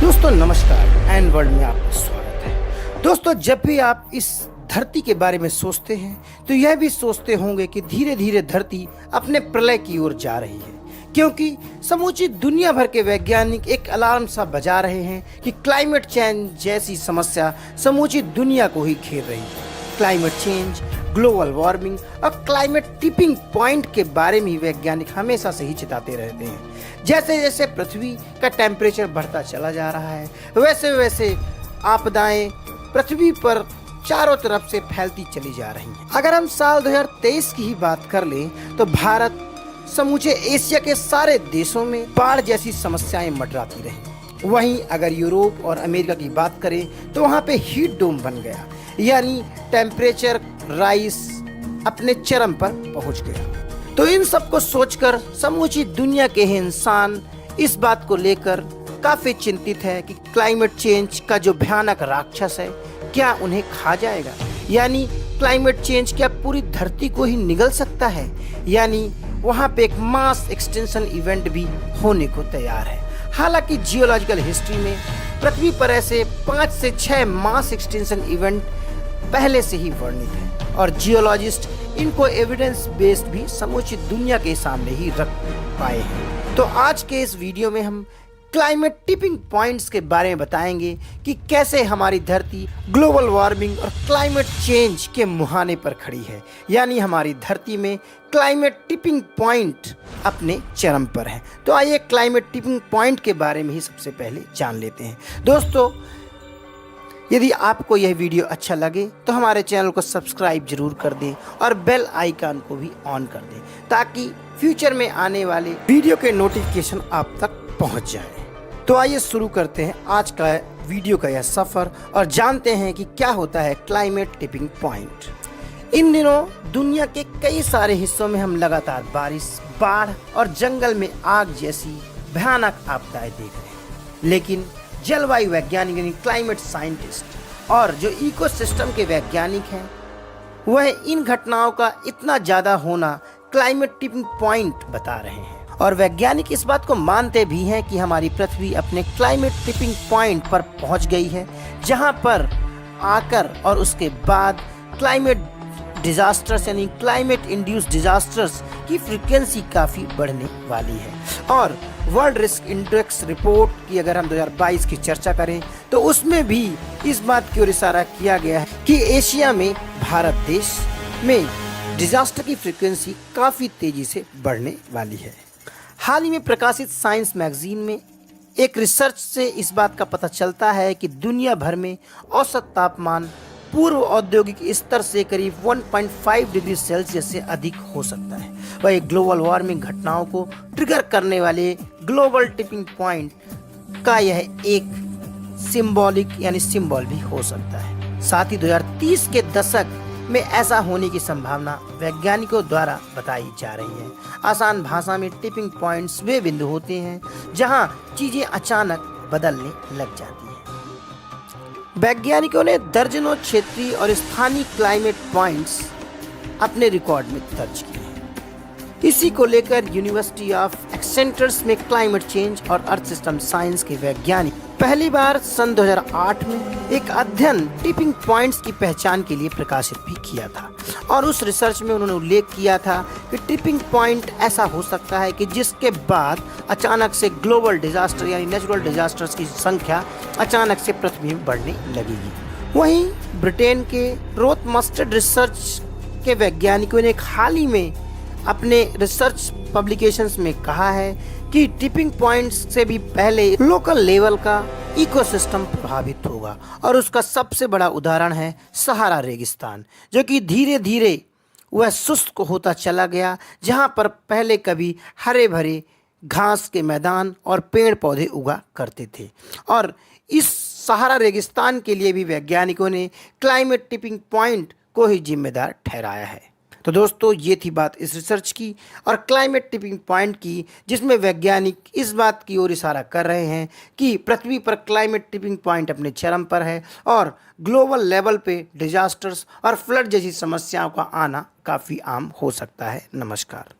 दोस्तों नमस्कार and world में आपका स्वागत है। दोस्तों जब भी आप इस धरती के बारे में सोचते हैं तो यह भी सोचते होंगे कि धीरे धीरे धरती अपने प्रलय की ओर जा रही है, क्योंकि समूची दुनिया भर के वैज्ञानिक एक अलार्म सा बजा रहे हैं कि क्लाइमेट चेंज जैसी समस्या समूची दुनिया को ही घेर रही है। क्लाइमेट चेंज, ग्लोबल वार्मिंग और क्लाइमेट टिपिंग पॉइंट के बारे में वैज्ञानिक हमेशा से ही चिताते रहते हैं। जैसे जैसे पृथ्वी का टेम्परेचर बढ़ता चला जा रहा है, वैसे वैसे आपदाएं पृथ्वी पर चारों तरफ से फैलती चली जा रही हैं। अगर हम साल 2023 की ही बात कर लें तो भारत समूचे एशिया के सारे देशों में बाढ़ जैसी समस्याएं मंडराती रही। वहीं अगर यूरोप और अमेरिका की बात करें तो वहाँ पे हीट डोम बन गया, यानी टेम्परेचर राइज अपने चरम पर पहुंच गया। तो इन सब को सोचकर समूची दुनिया के इंसान इस बात को लेकर काफी चिंतित है कि क्लाइमेट चेंज का जो भयानक राक्षस है क्या उन्हें खा जाएगा, यानी क्लाइमेट चेंज क्या पूरी धरती को ही निगल सकता है, यानी वहां पे एक मास एक्सटेंशन इवेंट भी होने को तैयार है। हालांकि जियोलॉजिकल हिस्ट्री में पृथ्वी पर ऐसे 5 से 6 मास एक्सटेंशन इवेंट पहले से ही वर्णित है और जियोलॉजिस्ट इनको एविडेंस बेस्ड भी समूची दुनिया के सामने ही रख पाए हैं। तो आज के इस वीडियो में हम क्लाइमेट टिपिंग पॉइंट्स के बारे में बताएंगे कि कैसे हमारी धरती ग्लोबल वार्मिंग और क्लाइमेट चेंज के मुहाने पर खड़ी है, यानी हमारी धरती में क्लाइमेट टिपिंग पॉइंट अपने चरम पर है। तो आइए क्लाइमेट टिपिंग पॉइंट के बारे में ही सबसे पहले जान लेते हैं। दोस्तों यदि आपको यह वीडियो अच्छा लगे तो हमारे चैनल को सब्सक्राइब जरूर कर दें और बेल आइकन को भी ऑन कर दें ताकि फ्यूचर में आने वाले वीडियो के नोटिफिकेशन आप तक पहुंच जाए। तो आइए शुरू करते हैं आज का वीडियो का यह सफ़र और जानते हैं कि क्या होता है क्लाइमेट टिपिंग पॉइंट। इन दिनों दुनिया के कई सारे हिस्सों में हम लगातार बारिश, बाढ़ और जंगल में आग जैसी भयानक आपदाएं देख रहे हैं, लेकिन जलवायु वैज्ञानिक यानी क्लाइमेट साइंटिस्ट और जो इकोसिस्टम के वैज्ञानिक हैं वह इन घटनाओं का इतना ज़्यादा होना क्लाइमेट टिपिंग पॉइंट बता रहे हैं। और वैज्ञानिक इस बात को मानते भी हैं कि हमारी पृथ्वी अपने क्लाइमेट टिपिंग पॉइंट पर पहुंच गई है, जहां पर आकर और उसके बाद क्लाइमेट डिजास्टर्स यानी क्लाइमेट इंड्यूस्ड डिजास्टर्स की फ्रीक्वेंसी काफ़ी बढ़ने वाली है। और वर्ल्ड रिस्क इंडेक्स रिपोर्ट की अगर हम 2022 की चर्चा करें तो उसमें भी इस बात की ओर इशारा किया गया है कि एशिया में भारत देश में डिजास्टर की फ्रीक्वेंसी काफ़ी तेज़ी से बढ़ने वाली है। हाल ही में प्रकाशित साइंस मैगजीन में एक रिसर्च से इस बात का पता चलता है कि दुनिया भर में औसत तापमान पूर्व औद्योगिक स्तर से करीब 1.5 डिग्री सेल्सियस से अधिक हो सकता है। वह ग्लोबल वार्मिंग घटनाओं को ट्रिगर करने वाले ग्लोबल टिपिंग पॉइंट का यह एक सिंबॉलिक यानी सिंबल भी हो सकता है। साथ ही 2030 के दशक में ऐसा होने की संभावना वैज्ञानिकों द्वारा बताई जा रही है। आसान भाषा में टिपिंग पॉइंट्स वे बिंदु होते हैं जहां चीजें अचानक बदलने लग जाती हैं। वैज्ञानिकों ने दर्जनों क्षेत्रीय और स्थानीय क्लाइमेट पॉइंट्स अपने रिकॉर्ड में दर्ज किए हैं। इसी को लेकर यूनिवर्सिटी ऑफ एक्सेंटर्स में क्लाइमेट चेंज और अर्थ सिस्टम साइंस के वैज्ञानिक पहली बार सन 2008 में एक अध्ययन टिपिंग पॉइंट्स की पहचान के लिए प्रकाशित भी किया था। और उस रिसर्च में उन्होंने उल्लेख किया था कि टिपिंग पॉइंट ऐसा हो सकता है कि जिसके बाद अचानक से ग्लोबल डिजास्टर यानी नेचुरल डिजास्टर्स की संख्या अचानक से पृथ्वी में बढ़ने लगेगी। वहीं ब्रिटेन के रोथमस्टेड रिसर्च के वैज्ञानिकों ने हाल ही में अपने रिसर्च पब्लिकेशंस में कहा है कि टिपिंग पॉइंट्स से भी पहले लोकल लेवल का इकोसिस्टम प्रभावित होगा। और उसका सबसे बड़ा उदाहरण है सहारा रेगिस्तान, जो कि धीरे धीरे वह शुष्क होता चला गया, जहां पर पहले कभी हरे भरे घास के मैदान और पेड़ पौधे उगा करते थे। और इस सहारा रेगिस्तान के लिए भी वैज्ञानिकों ने क्लाइमेट टिपिंग पॉइंट को ही जिम्मेदार ठहराया है। तो दोस्तों ये थी बात इस रिसर्च की और क्लाइमेट टिपिंग पॉइंट की, जिसमें वैज्ञानिक इस बात की ओर इशारा कर रहे हैं कि पृथ्वी पर क्लाइमेट टिपिंग पॉइंट अपने चरम पर है और ग्लोबल लेवल पे डिजास्टर्स और फ्लड जैसी समस्याओं का आना काफ़ी आम हो सकता है। नमस्कार।